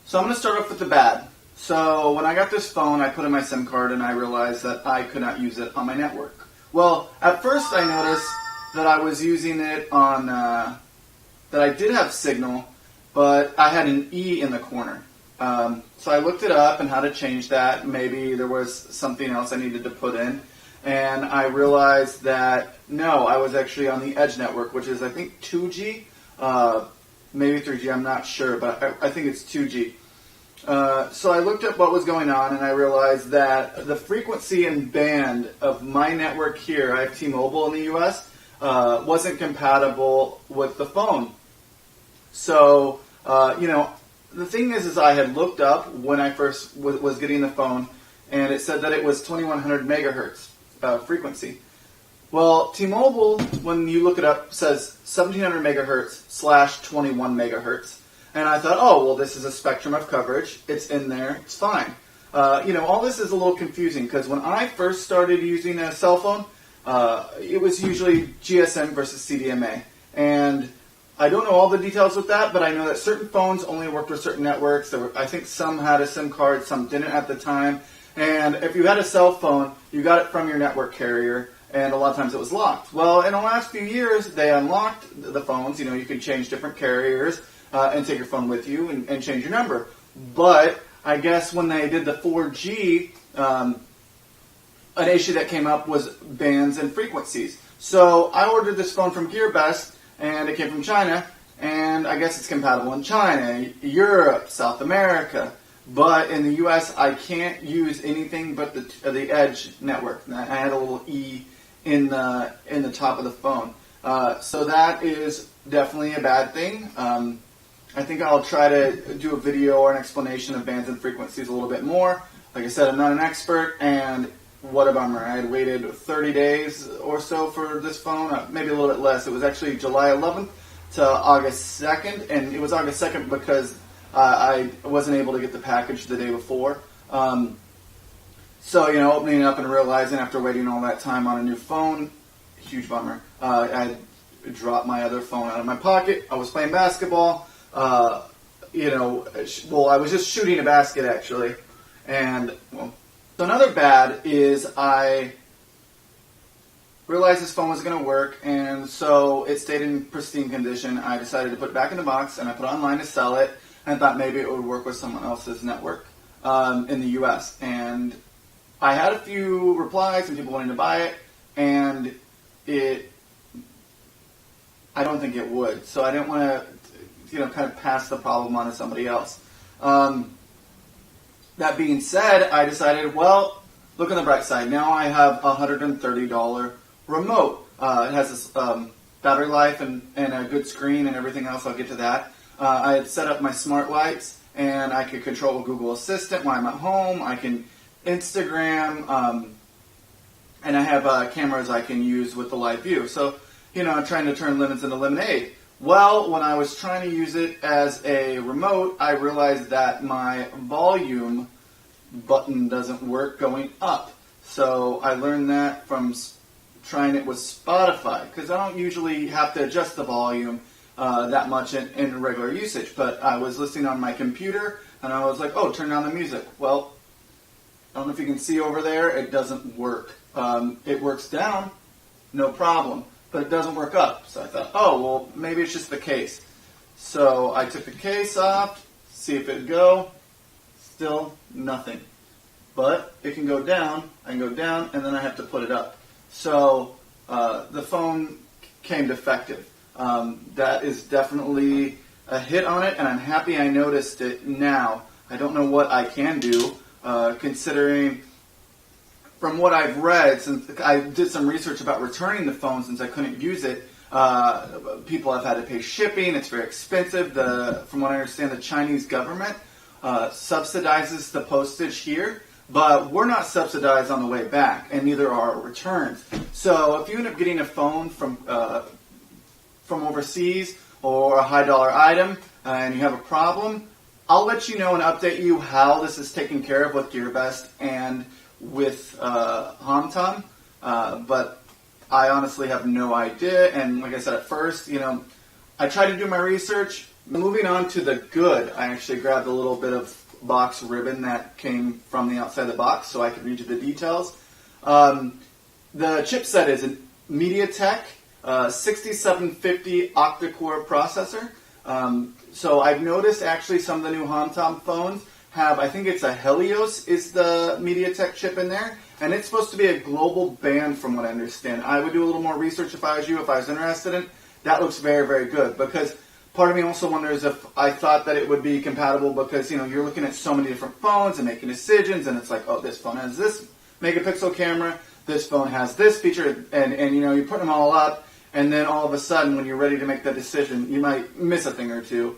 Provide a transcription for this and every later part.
So I'm going to start off with the bad. So when I got this phone, I put in my SIM card and I realized that I could not use it on my network. Well, at first I noticed that I was using it on, that I did have signal, but I had an E in the corner. So I looked it up and how to change that. Maybe there was something else I needed to put in. And I realized that, no, I was actually on the Edge network, which is, I think, 2G. Maybe 3G, I'm not sure, but I think it's 2G. So I looked up what was going on, and I realized that the frequency and band of my network here, I have T-Mobile in the U.S., wasn't compatible with the phone. So, the thing is I had looked up when I first was getting the phone, and it said that it was 2100 megahertz frequency. Well, T-Mobile, when you look it up, says 1700 megahertz / 21 megahertz. And I thought, oh, well, this is a spectrum of coverage. It's in there. It's fine. All this is a little confusing because when I first started using a cell phone, it was usually GSM versus CDMA. And I don't know all the details with that, but I know that certain phones only worked with certain networks. I think some had a SIM card, some didn't at the time. And if you had a cell phone, you got it from your network carrier, and a lot of times it was locked. Well, in the last few years, they unlocked the phones. You can change different carriers and take your phone with you and change your number. But I guess when they did the 4G, an issue that came up was bands and frequencies. So I ordered this phone from Gearbest, and it came from China, and I guess it's compatible in China, Europe, South America. But in the U.S., I can't use anything but the Edge network. I had a little E in the top of the phone. So that is definitely a bad thing. I think I'll try to do a video or an explanation of bands and frequencies a little bit more. Like I said, I'm not an expert, and what a bummer. I had waited 30 days or so for this phone, maybe a little bit less. It was actually July 11th to August 2nd, and it was August 2nd because I wasn't able to get the package the day before. So, opening it up and realizing after waiting all that time on a new phone, huge bummer. I dropped my other phone out of my pocket. I was playing basketball. I was just shooting a basket, actually. And, so another bad is I realized this phone was going to work, and so it stayed in pristine condition. I decided to put it back in the box, and I put it online to sell it. And thought maybe it would work with someone else's network in the U.S. And I had a few replies and people wanting to buy it, and I don't think it would. So I didn't want to, kind of pass the problem on to somebody else. That being said, I decided, well, look on the bright side. Now I have a $130 remote. It has this battery life and a good screen and everything else. I'll get to that. I had set up my smart lights, and I could control Google Assistant while I'm at home. I can Instagram, and I have cameras I can use with the live view. So, I'm trying to turn lemons into lemonade. Well, when I was trying to use it as a remote, I realized that my volume button doesn't work going up. So I learned that from trying it with Spotify, because I don't usually have to adjust the volume that much in regular usage. But I was listening on my computer, and I was like, oh, turn down the music. Well, I don't know if you can see over there, it doesn't work. It works down, no problem, but it doesn't work up. So I thought, oh, well, maybe it's just the case. So I took the case off, see if it'd go. Still nothing. But it can go down, I can go down, and then I have to put it up. So the phone came defective. That is definitely a hit on it, and I'm happy I noticed it now. I don't know what I can do, considering from what I've read, since I did some research about returning the phone since I couldn't use it. People have had to pay shipping. It's very expensive. From what I understand, the Chinese government subsidizes the postage here, but we're not subsidized on the way back, and neither are our returns. So if you end up getting a phone from overseas or a high dollar item and you have a problem, I'll let you know and update you how this is taken care of with Gearbest and with Homtom. But I honestly have no idea. And like I said at first, I tried to do my research, Moving on to the good, I actually grabbed a little bit of box ribbon that came from the outside of the box so I could read you the details. The chipset is a MediaTek 6750 octa-core processor. So I've noticed actually some of the new Homtom phones have, I think it's a Helios is the MediaTek chip in there, and it's supposed to be a global band from what I understand. I would do a little more research if I was you, if I was interested in it. That looks very, very good, because part of me also wonders if I thought that it would be compatible, because, you know, you're looking at so many different phones and making decisions, and it's like, oh, this phone has this megapixel camera, this phone has this feature, and you know, you put them all up, and then all of a sudden, when you're ready to make that decision, you might miss a thing or two.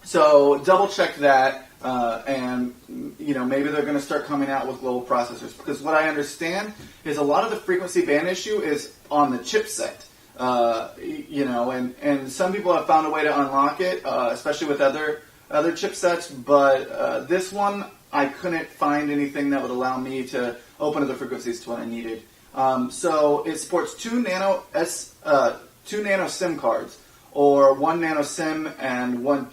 So double check that, and you know, maybe they're going to start coming out with global processors, because what I understand is a lot of the frequency band issue is on the chipset. You know, and some people have found a way to unlock it, especially with other chipsets, but this one, I couldn't find anything that would allow me to open other frequencies to what I needed. So it supports 2 nano SIM cards, or 1 nano SIM and 1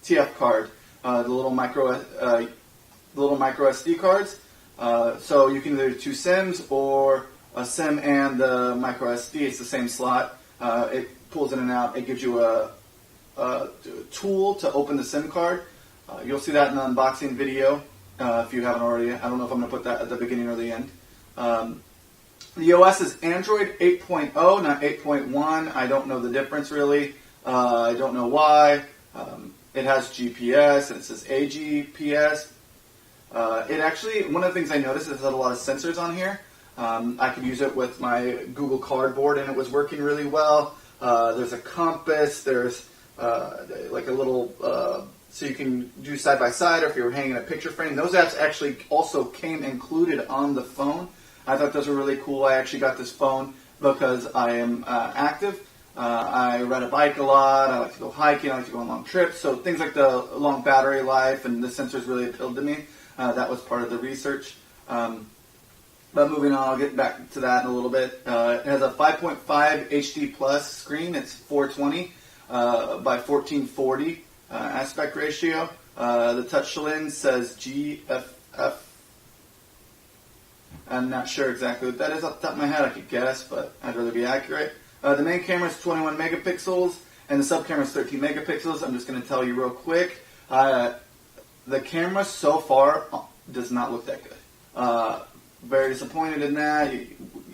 TF card, the little micro SD cards. So you can either do 2 SIMs or a SIM and the micro SD. It's the same slot. It pulls in and out. It gives you a tool to open the SIM card. You'll see that in the unboxing video if you haven't already. I don't know if I'm going to put that at the beginning or the end. The OS is Android 8.0, not 8.1. I don't know the difference really. I don't know why. It has GPS, and it says AGPS. It actually, one of the things I noticed is it had a lot of sensors on here. I could use it with my Google Cardboard, and it was working really well. There's a compass. There's like a little, so you can do side by side, or if you're hanging a picture frame. Those apps actually also came included on the phone. I thought those were really cool. I actually got this phone because I am active. I ride a bike a lot. I like to go hiking. I like to go on long trips. So things like the long battery life and the sensors really appealed to me. That was part of the research. But moving on, I'll get back to that in a little bit. It has a 5.5 HD plus screen. It's 420 by 1440 aspect ratio. The touch lens says GFF. I'm not sure exactly what that is off the top of my head. I could guess, but I'd rather be accurate. The main camera is 21 megapixels, and the sub camera is 13 megapixels. I'm just going to tell you real quick. The camera so far does not look that good. Very disappointed in that.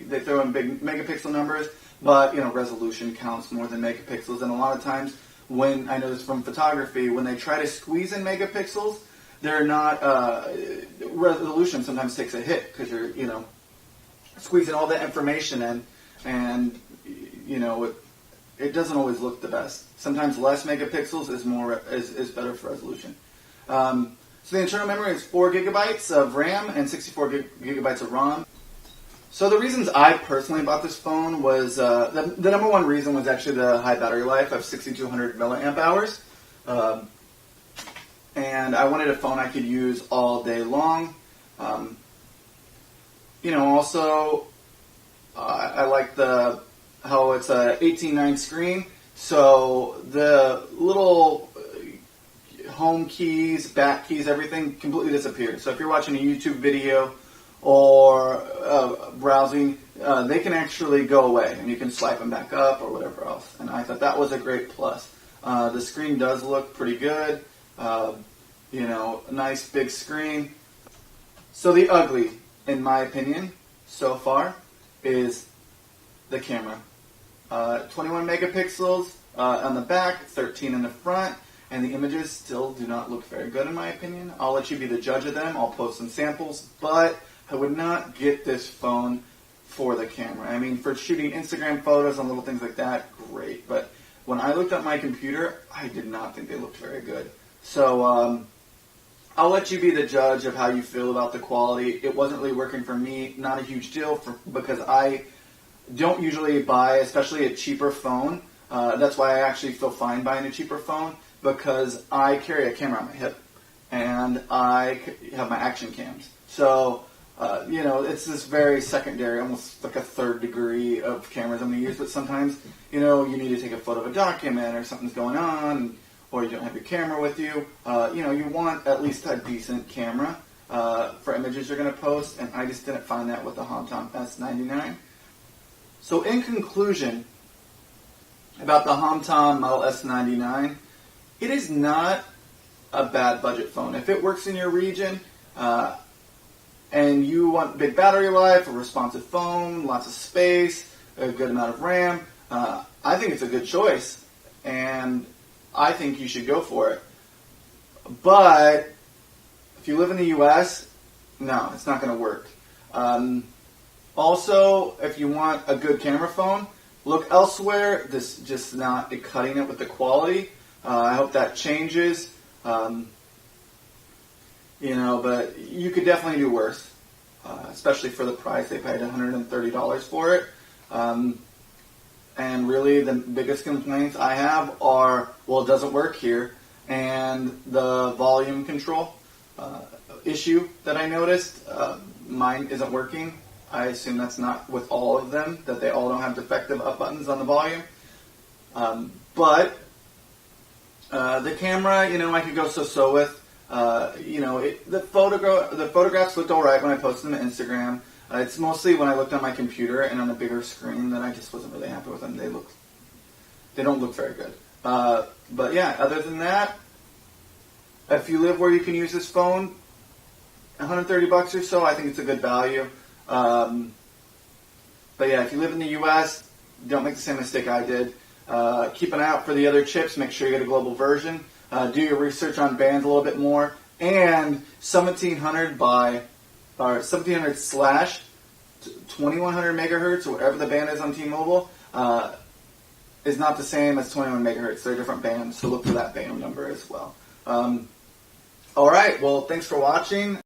They throw in big megapixel numbers, but you know, resolution counts more than megapixels. And a lot of times, when I know this from photography, when they try to squeeze in megapixels, they're not. Resolution sometimes takes a hit because you're, you know, squeezing all that information in, and you know, it doesn't always look the best. Sometimes less megapixels is better for resolution. So the internal memory is 4 gigabytes of RAM and 64 gigabytes of ROM. So the reasons I personally bought this phone was, the number one reason was actually the high battery life of 6,200 milliamp hours. And I wanted a phone I could use all day long. You know, also, I like how it's a 18:9 screen. So the little home keys, back keys, everything completely disappears. So if you're watching a YouTube video or browsing, they can actually go away, and you can swipe them back up or whatever else. And I thought that was a great plus. The screen does look pretty good. You know, a nice big screen. So the ugly, in my opinion, so far, is the camera. 21 megapixels on the back, 13 in the front. And the images still do not look very good in my opinion. I'll let you be the judge of them. I'll post some samples, but I would not get this phone for the camera. I mean, for shooting Instagram photos and little things like that, great. But when I looked at my computer, I did not think they looked very good. So I'll let you be the judge of how you feel about the quality. It wasn't really working for me. Not a huge deal because I don't usually buy, especially a cheaper phone. That's why I actually feel fine buying a cheaper phone. Because I carry a camera on my hip, and I have my action cams. So It's this very secondary, almost like a third degree of cameras I'm going to use. But sometimes, you need to take a photo of a document or something's going on, or you don't have your camera with you. You want at least a decent camera for images you're going to post, and I just didn't find that with the Homtom S99. So in conclusion, about the Homtom Model S99, it is not a bad budget phone. If it works in your region, and you want big battery life, a responsive phone, lots of space, a good amount of RAM, I think it's a good choice, and I think you should go for it. But if you live in the U.S., no, it's not going to work. Also, if you want a good camera phone, look elsewhere. This just not cutting it with the quality. I hope that changes. But you could definitely do worse, especially for the price. They paid $130 for it. And really, the biggest complaints I have are, well, it doesn't work here, and the volume control issue that I noticed. Mine isn't working. I assume that's not with all of them, that they all don't have defective up buttons on the volume. But the camera, I could go so-so with. The photographs looked all right when I posted them to Instagram. It's mostly when I looked on my computer and on a bigger screen that I just wasn't really happy with them. They don't look very good. But yeah, other than that, if you live where you can use this phone, $130 or so, I think it's a good value. But yeah, if you live in the U.S., don't make the same mistake I did. Keep an eye out for the other chips. Make sure you get a global version. Do your research on bands a little bit more. And 1700 slash 2100 megahertz, or whatever the band is on T-Mobile, is not the same as 21 megahertz. They're different bands, so look for that band number as well. All right, well, thanks for watching.